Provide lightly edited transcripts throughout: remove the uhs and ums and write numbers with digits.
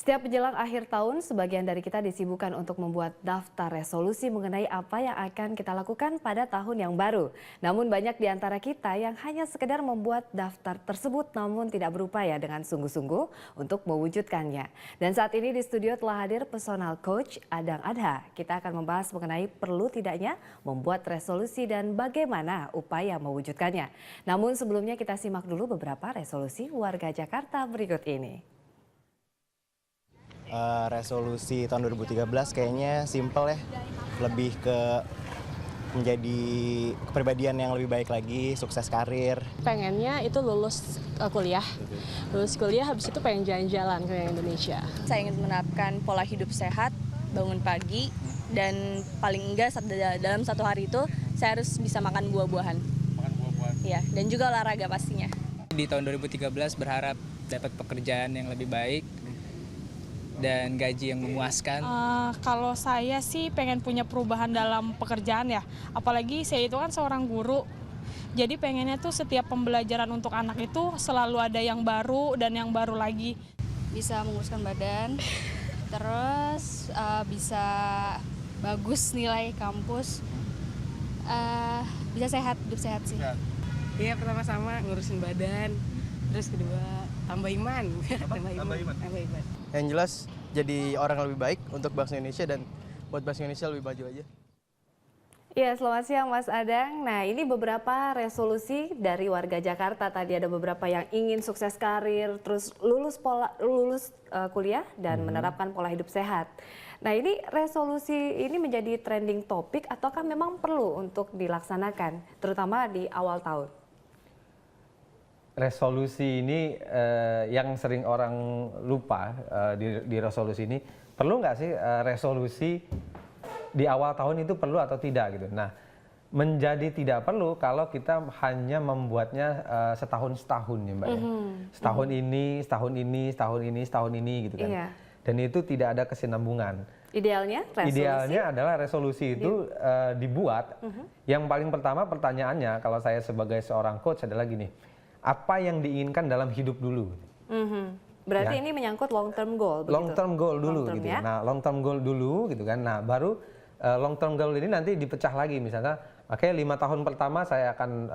Setiap menjelang akhir tahun, sebagian dari kita disibukkan untuk membuat daftar resolusi mengenai apa yang akan kita lakukan pada tahun yang baru. Namun banyak di antara kita yang hanya sekedar membuat daftar tersebut namun tidak berupaya dengan sungguh-sungguh untuk mewujudkannya. Dan saat ini di studio telah hadir personal coach Adang Adha. Kita akan membahas mengenai perlu tidaknya membuat resolusi dan bagaimana upaya mewujudkannya. Namun sebelumnya kita simak dulu beberapa resolusi warga Jakarta berikut ini. Resolusi tahun 2013 kayaknya simple ya, lebih ke menjadi kepribadian yang lebih baik lagi, sukses karir. Pengennya itu lulus kuliah, habis itu pengen jalan-jalan ke Indonesia. Saya ingin menerapkan pola hidup sehat, bangun pagi, dan paling enggak dalam satu hari itu saya harus bisa makan buah-buahan. Ya, dan juga olahraga pastinya. Di tahun 2013 berharap dapat pekerjaan yang lebih baik dan gaji yang memuaskan. Kalau saya sih pengen punya perubahan dalam pekerjaan ya, apalagi saya itu kan seorang guru, jadi pengennya tuh setiap pembelajaran untuk anak itu selalu ada yang baru dan yang baru lagi. Bisa menguruskan badan, terus bisa bagus nilai kampus, bisa sehat, hidup sehat sih. Iya, pertama-sama ngurusin badan, terus kedua tambah iman. Tambah iman. Yang jelas jadi orang yang lebih baik untuk bangsa Indonesia dan buat bangsa Indonesia lebih maju aja. Ya, selamat siang Mas Adang. Nah, ini beberapa resolusi dari warga Jakarta. Tadi ada beberapa yang ingin sukses karir, terus lulus kuliah dan menerapkan pola hidup sehat. Nah, ini resolusi ini menjadi trending topik ataukah memang perlu untuk dilaksanakan, terutama di awal tahun? Resolusi ini yang sering orang lupa di resolusi ini, perlu nggak sih resolusi di awal tahun itu perlu atau tidak gitu. Nah, menjadi tidak perlu kalau kita hanya membuatnya setahun-setahun ya Mbak ya. Setahun ini gitu kan. Iya. Dan itu tidak ada kesinambungan. Idealnya resolusi? Idealnya adalah resolusi itu dibuat. Yang paling pertama pertanyaannya kalau saya sebagai seorang coach adalah gini, apa yang diinginkan dalam hidup dulu? Berarti Ya. ini menyangkut long term goal, begitu? Long term goal dulu Long term, gitu. ya? Nah, long term goal dulu gitu kan. Nah, baru long term goal ini nanti dipecah lagi, misalnya, oke, 5 tahun pertama saya akan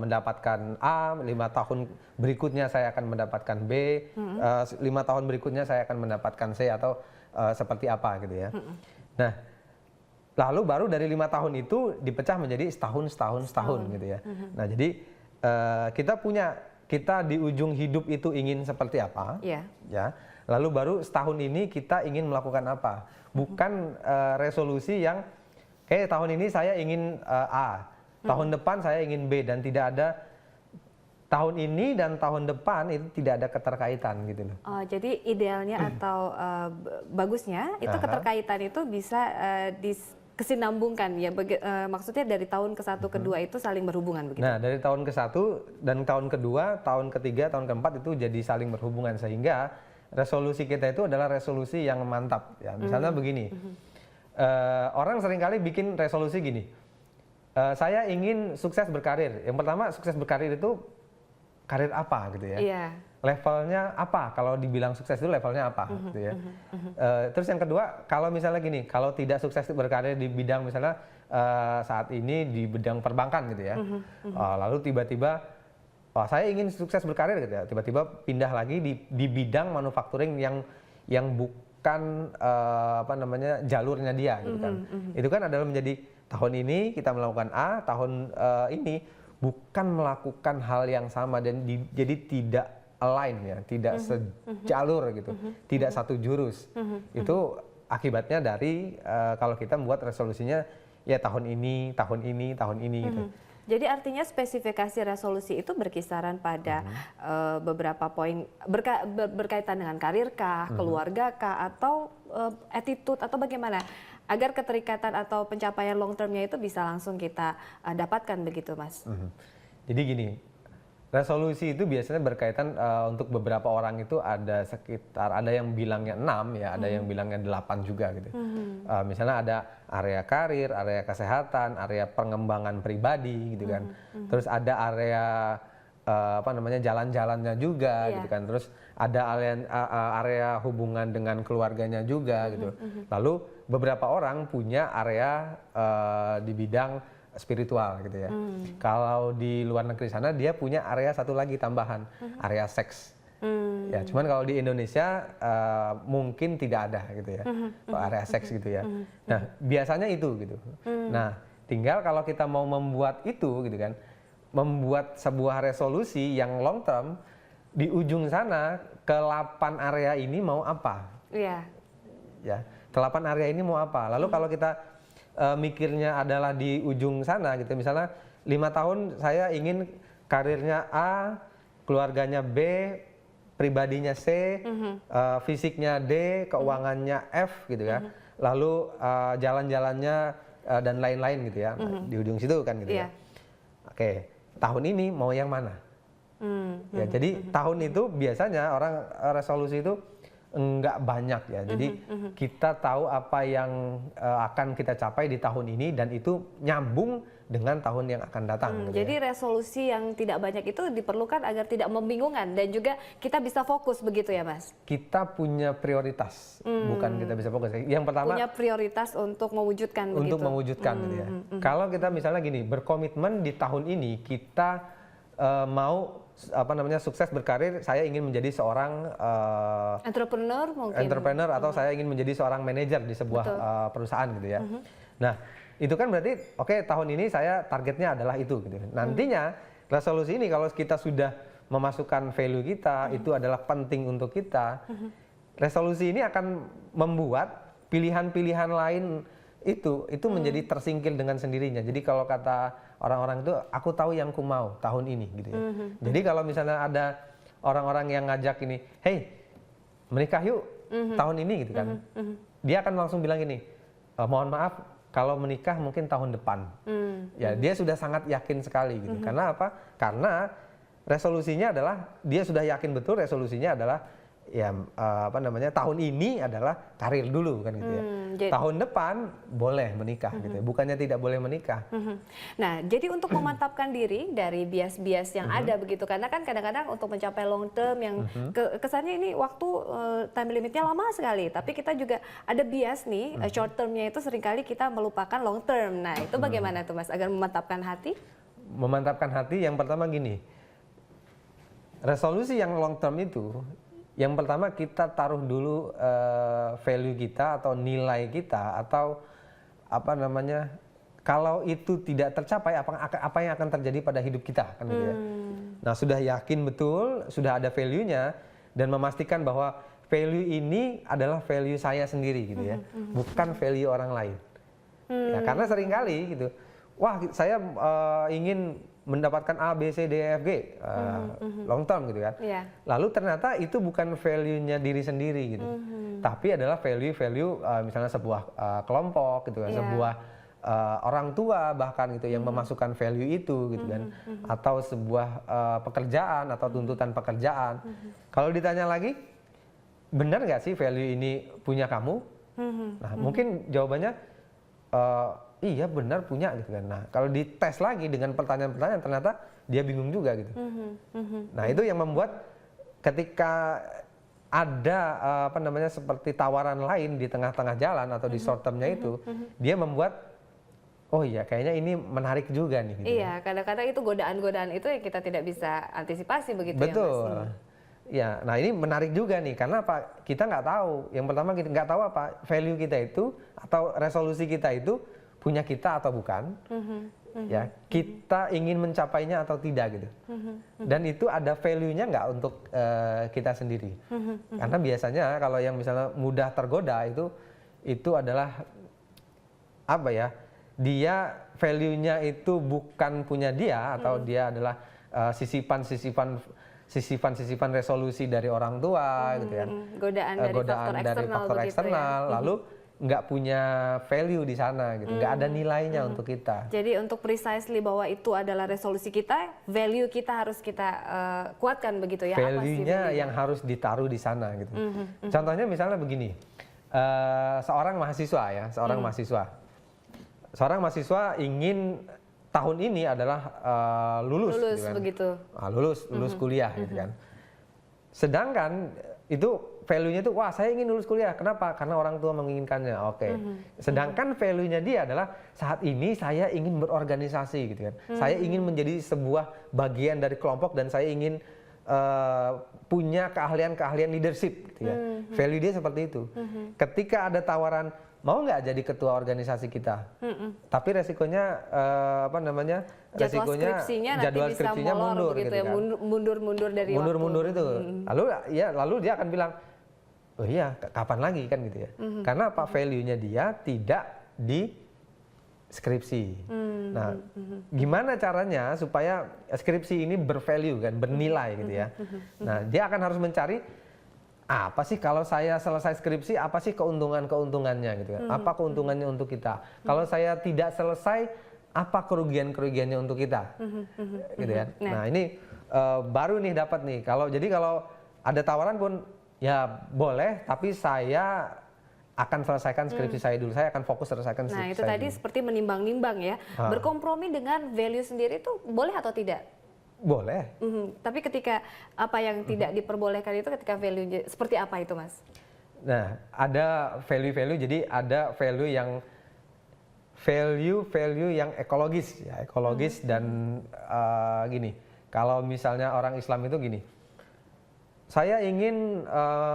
mendapatkan A, 5 tahun berikutnya saya akan mendapatkan B, 5 tahun berikutnya saya akan mendapatkan C atau seperti apa gitu ya. Nah, lalu baru dari 5 tahun itu dipecah menjadi setahun gitu ya. Nah, jadi kita di ujung hidup itu ingin seperti apa, ya. Lalu baru setahun ini kita ingin melakukan apa. Bukan resolusi yang kayak tahun ini saya ingin A, tahun depan saya ingin B, dan tidak ada tahun ini dan tahun depan itu tidak ada keterkaitan gitu loh. Jadi idealnya atau bagusnya itu keterkaitan itu bisa kesinambungkan ya, maksudnya dari tahun ke satu ke dua itu saling berhubungan begitu. Nah, dari tahun ke satu dan tahun kedua, tahun ketiga, tahun keempat itu jadi saling berhubungan sehingga resolusi kita itu adalah resolusi yang mantap ya. Misalnya begini, orang seringkali bikin resolusi gini, saya ingin sukses berkarir. Yang pertama, sukses berkarir itu karir apa gitu ya? Iya. Levelnya apa? Kalau dibilang sukses itu levelnya apa gitu ya? Terus yang kedua, kalau misalnya gini, kalau tidak sukses berkarir di bidang misalnya saat ini di bidang perbankan gitu ya, lalu tiba-tiba saya ingin sukses berkarir gitu ya, tiba-tiba pindah lagi di bidang manufacturing yang bukan jalurnya dia gitu kan. Itu kan adalah menjadi tahun ini kita melakukan A, tahun ini bukan melakukan hal yang sama dan jadi tidak align ya, tidak sejalur gitu, tidak satu jurus. Itu akibatnya dari kalau kita membuat resolusinya ya tahun ini gitu. Jadi artinya spesifikasi resolusi itu berkisaran pada beberapa poin berkaitan dengan karir kah, keluarga kah, atau attitude atau bagaimana? Agar keterikatan atau pencapaian long termnya itu bisa langsung kita dapatkan begitu Mas? Jadi gini, resolusi itu biasanya berkaitan untuk beberapa orang itu ada yang bilangnya 6 ya, ada yang bilangnya 8 juga gitu. Misalnya ada area karir, area kesehatan, area pengembangan pribadi gitu kan. Terus ada area apa namanya jalan-jalannya juga Iya. gitu kan. Terus ada area hubungan dengan keluarganya juga gitu. Lalu beberapa orang punya area di bidang spiritual gitu ya. Kalau di luar negeri sana dia punya area satu lagi tambahan, area seks. Ya, cuman kalau di Indonesia mungkin tidak ada gitu ya, area seks gitu ya. Nah, biasanya itu gitu. Nah, tinggal kalau kita mau membuat itu gitu kan, membuat sebuah resolusi yang long term, di ujung sana ke 8 area ini mau apa? Iya. Ya, ke 8 area ini mau apa? Lalu kalau kita mikirnya adalah di ujung sana gitu, misalnya 5 tahun saya ingin karirnya A, keluarganya B, pribadinya C, fisiknya D, keuangannya F gitu ya. Lalu jalan-jalannya dan lain-lain gitu ya. Di ujung situ kan gitu ya. Oke, tahun ini mau yang mana? Ya, jadi tahun itu biasanya orang resolusi itu enggak banyak ya. Jadi kita tahu apa yang akan kita capai di tahun ini dan itu nyambung dengan tahun yang akan datang. Gitu Jadi resolusi yang tidak banyak itu diperlukan agar tidak membingungkan dan juga kita bisa fokus begitu ya Mas? Kita punya prioritas, bukan kita bisa fokus. Yang pertama punya prioritas untuk mewujudkan begitu. Untuk mewujudkan gitu ya. Kalau kita misalnya gini, berkomitmen di tahun ini kita mau sukses berkarir, saya ingin menjadi seorang entrepreneur mungkin. Entrepreneur atau saya ingin menjadi seorang manajer di sebuah perusahaan gitu ya. Nah, itu kan berarti oke, tahun ini saya targetnya adalah itu gitu. Nantinya resolusi ini kalau kita sudah memasukkan value kita, itu adalah penting untuk kita. Resolusi ini akan membuat pilihan-pilihan lain itu menjadi tersingkir dengan sendirinya. Jadi kalau kata orang-orang itu, aku tahu yang ku mau tahun ini gitu ya. Jadi kalau misalnya ada orang-orang yang ngajak ini, hey menikah yuk tahun ini gitu kan, dia akan langsung bilang gini, mohon maaf kalau menikah mungkin tahun depan. Ya, dia sudah sangat yakin sekali gitu. Karena apa? Karena resolusinya adalah dia sudah yakin betul resolusinya adalah ya tahun ini adalah karir dulu kan gitu ya. Tahun depan boleh menikah gitu ya. Bukannya tidak boleh menikah. Nah, jadi untuk memantapkan diri dari bias-bias yang ada begitu, karena kan kadang-kadang untuk mencapai long term yang kesannya ini waktu time limitnya lama sekali, tapi kita juga ada bias nih short termnya itu seringkali kita melupakan long term. Nah, itu bagaimana tuh Mas agar memantapkan hati? Memantapkan hati yang pertama gini, resolusi yang long term itu yang pertama kita taruh dulu value kita atau nilai kita atau kalau itu tidak tercapai apa yang akan terjadi pada hidup kita kan gitu ya. Nah, sudah yakin betul, sudah ada value-nya dan memastikan bahwa value ini adalah value saya sendiri gitu ya, bukan value orang lain. Ya, karena seringkali gitu, wah saya ingin mendapatkan A, B, C, D, E, F, G long term gitu kan. Lalu ternyata itu bukan value-nya diri sendiri gitu. Tapi adalah value-value misalnya sebuah kelompok gitu kan, sebuah orang tua bahkan gitu yang memasukkan value itu gitu kan. Atau sebuah pekerjaan atau tuntutan pekerjaan. Kalau ditanya lagi, benar nggak sih value ini punya kamu? Nah, mungkin jawabannya iya benar punya gitu kan. Nah, kalau dites lagi dengan pertanyaan-pertanyaan ternyata dia bingung juga gitu. Nah, itu yang membuat ketika ada seperti tawaran lain di tengah-tengah jalan atau di short termnya itu, dia membuat oh iya kayaknya ini menarik juga nih gitu. Iya, kadang-kadang itu godaan-godaan itu yang kita tidak bisa antisipasi begitu Betul. ya Mas. Ya, nah ini menarik juga nih karena apa? Kita nggak tahu. Yang pertama kita nggak tahu apa value kita itu atau resolusi kita itu punya kita atau bukan, ya kita ingin mencapainya atau tidak gitu, dan itu ada value-nya nggak untuk kita sendiri, karena biasanya kalau yang misalnya mudah tergoda itu adalah apa ya, dia value-nya itu bukan punya dia atau dia adalah sisipan resolusi dari orang tua gitu kan, godaan dari faktor eksternal, lalu nggak punya value di sana gitu, nggak ada nilainya untuk kita. Jadi untuk precisely bahwa itu adalah resolusi kita, value kita harus kita kuatkan begitu ya. Value-nya yang harus ditaruh di sana gitu. Contohnya misalnya begini, seorang mahasiswa ingin tahun ini adalah lulus Lulus gitu kan. begitu. Lulus kuliah gitu kan. Sedangkan itu value-nya itu, wah saya ingin lulus kuliah. Kenapa? Karena orang tua menginginkannya. Oke. Sedangkan value-nya dia adalah saat ini saya ingin berorganisasi gitu kan. Saya ingin menjadi sebuah bagian dari kelompok dan saya ingin punya keahlian-keahlian leadership gitu ya. Value dia seperti itu. Ketika ada tawaran, mau nggak jadi ketua organisasi kita? Tapi resikonya jadwal skripsinya mundur gitu gitu ya, kan. mundur dari Mundur waktu. itu. Lalu dia akan bilang, oh iya, kapan lagi kan gitu ya. Karena apa? Value-nya dia tidak di skripsi. Nah, gimana caranya supaya skripsi ini bervalue kan, bernilai gitu ya. Nah, dia akan harus mencari apa sih kalau saya selesai skripsi, apa sih keuntungannya gitu kan. Apa keuntungannya untuk kita? Kalau saya tidak selesai, apa kerugiannya untuk kita? Gitu kan. Nah, ini baru nih dapat nih. Kalau ada tawaran pun ya boleh, tapi saya akan selesaikan skripsi saya dulu. Saya akan fokus selesaikan skripsi saya. Nah, itu tadi seperti menimbang-nimbang ya. Berkompromi dengan value sendiri itu boleh atau tidak? Boleh. Tapi ketika apa yang tidak diperbolehkan itu ketika value seperti apa itu, Mas? Nah, ada value-value, jadi ada value yang ekologis ya, ekologis dan gini. Kalau misalnya orang Islam itu gini. Saya ingin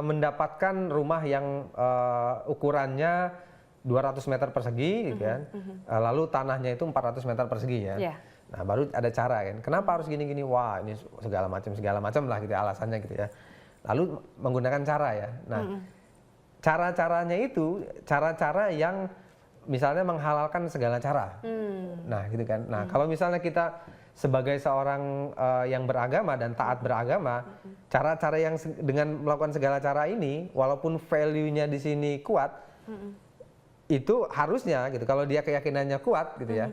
mendapatkan rumah yang ukurannya 200 meter persegi gitu kan. Lalu tanahnya itu 400 meter persegi ya. Yeah. Nah, baru ada cara kan. Kenapa harus gini-gini? Wah, ini segala macam lah gitu ya, alasannya gitu ya. Lalu menggunakan cara ya. Nah, cara-caranya itu cara-cara yang misalnya menghalalkan segala cara. Nah, gitu kan. Nah, kalau misalnya kita sebagai seorang yang beragama dan taat beragama, cara-cara yang dengan melakukan segala cara ini, walaupun value-nya di sini kuat, itu harusnya gitu. Kalau dia keyakinannya kuat gitu ya,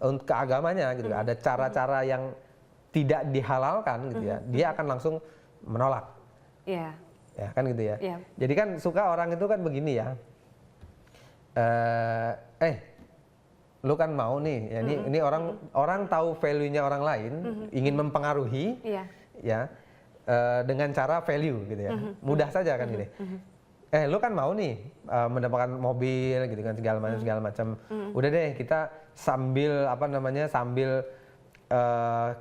untuk keagamanya gitu, ada cara-cara yang tidak dihalalkan gitu ya, dia akan langsung menolak. Iya. Ya kan gitu ya. Iya. Jadi kan suka orang itu kan begini ya. Lu kan mau nih, ya, ini orang tahu value-nya orang lain, ingin mempengaruhi, ya dengan cara value gitu ya, mudah saja kan gini. Lu kan mau nih mendapatkan mobil gitu kan segala macam. Udah deh kita sambil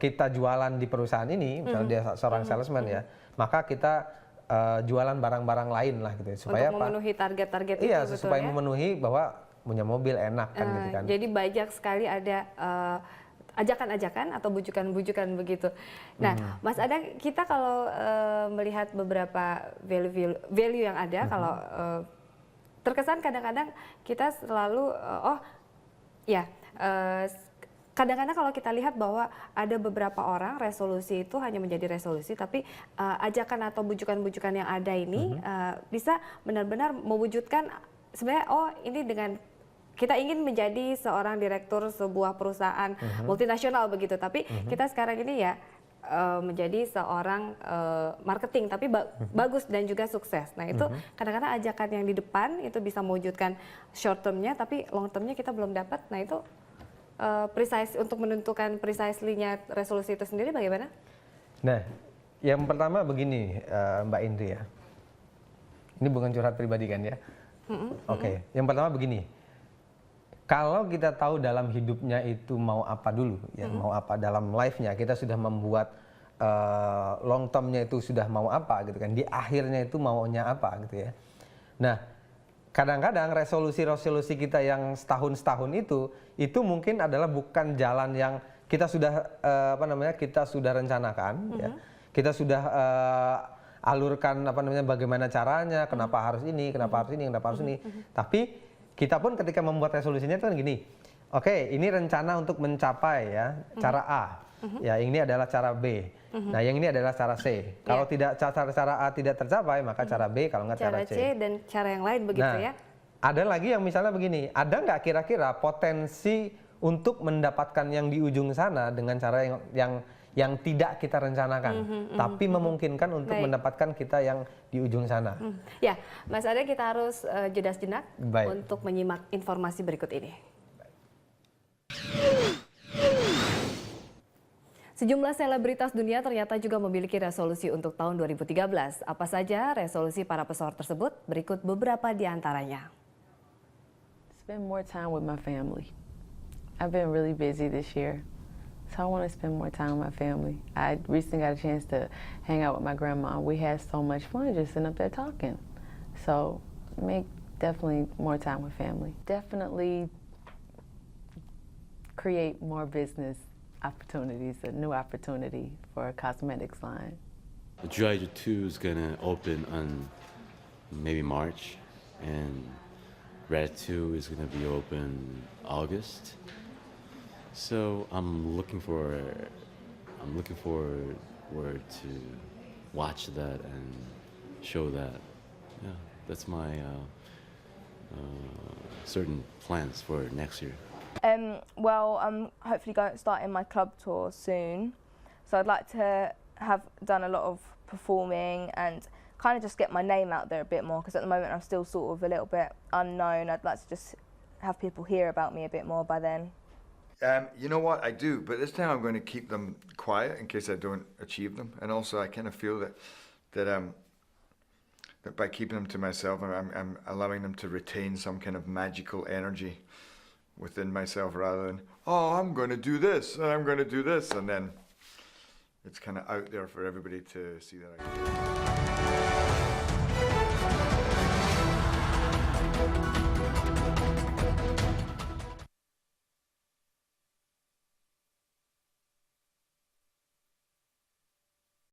kita jualan di perusahaan ini, misalnya dia seorang salesman ya, maka kita jualan barang-barang lain lah gitu supaya untuk memenuhi target-target itu. Iya, betul supaya ya? memenuhi bahwa punya mobil enak kan gitu kan. Jadi banyak sekali ada ajakan-ajakan atau bujukan-bujukan begitu. Nah, Mas Ada, kita kalau melihat beberapa value yang ada, kalau terkesan kadang-kadang kita selalu kadang-kadang kalau kita lihat bahwa ada beberapa orang resolusi itu hanya menjadi resolusi, tapi ajakan atau bujukan-bujukan yang ada ini bisa benar-benar mewujudkan sebenarnya ini dengan kita ingin menjadi seorang direktur sebuah perusahaan multinasional begitu, tapi kita sekarang ini ya menjadi seorang marketing tapi bagus dan juga sukses. Nah, itu kadang-kadang ajakan yang di depan itu bisa mewujudkan short termnya, tapi long termnya kita belum dapat. Nah, itu precise untuk menentukan precisely-nya resolusi itu sendiri bagaimana? Nah, yang pertama begini Mbak Indri ya. Ini bukan curhat pribadi kan ya. Oke, yang pertama begini. Kalau kita tahu dalam hidupnya itu mau apa dulu, ya mau apa dalam life-nya, kita sudah membuat long term-nya itu sudah mau apa gitu kan, di akhirnya itu maunya apa gitu ya. Nah, kadang-kadang resolusi-resolusi kita yang setahun-setahun itu mungkin adalah bukan jalan yang kita sudah kita sudah rencanakan, ya. Kita sudah alurkan bagaimana caranya, kenapa harus ini, kenapa harus ini. Tapi kita pun ketika membuat resolusinya itu kan gini, oke, ini rencana untuk mencapai ya cara A, ya ini adalah cara B, nah yang ini adalah cara C. Kalau tidak cara A tidak tercapai, maka cara B, kalau nggak cara C. Dan cara yang lain begitu ya. Ada lagi yang misalnya begini, ada nggak kira-kira potensi untuk mendapatkan yang di ujung sana dengan cara yang tidak kita rencanakan, tapi memungkinkan untuk mendapatkan kita yang di ujung sana. Ya, Mas Ada, kita harus jeda sejenak Baik. untuk menyimak informasi berikut ini. Sejumlah selebritas dunia ternyata juga memiliki resolusi untuk tahun 2013. Apa saja resolusi para pesohor tersebut? Berikut beberapa di antaranya. Spend more time with my family. I've been really busy this year, so I want to spend more time with my family. I recently got a chance to hang out with my grandma. We had so much fun just sitting up there talking. So make definitely more time with family. Definitely create more business opportunities, a new opportunity for a cosmetics line. Dry 2 is gonna open on maybe March, and Red 2 is gonna be open August. So I'm looking forward to watch that and show that. Yeah, that's my certain plans for next year. Well, I'm hopefully starting my club tour soon, so I'd like to have done a lot of performing and kind of just get my name out there a bit more, because at the moment I'm still sort of a little bit unknown. I'd like to just have people hear about me a bit more by then. You know what, I do, but this time I'm going to keep them quiet in case I don't achieve them, and also I kind of feel that by keeping them to myself, I'm allowing them to retain some kind of magical energy within myself, rather than, oh, I'm going to do this and I'm going to do this, and then it's kind of out there for everybody to see that I can do.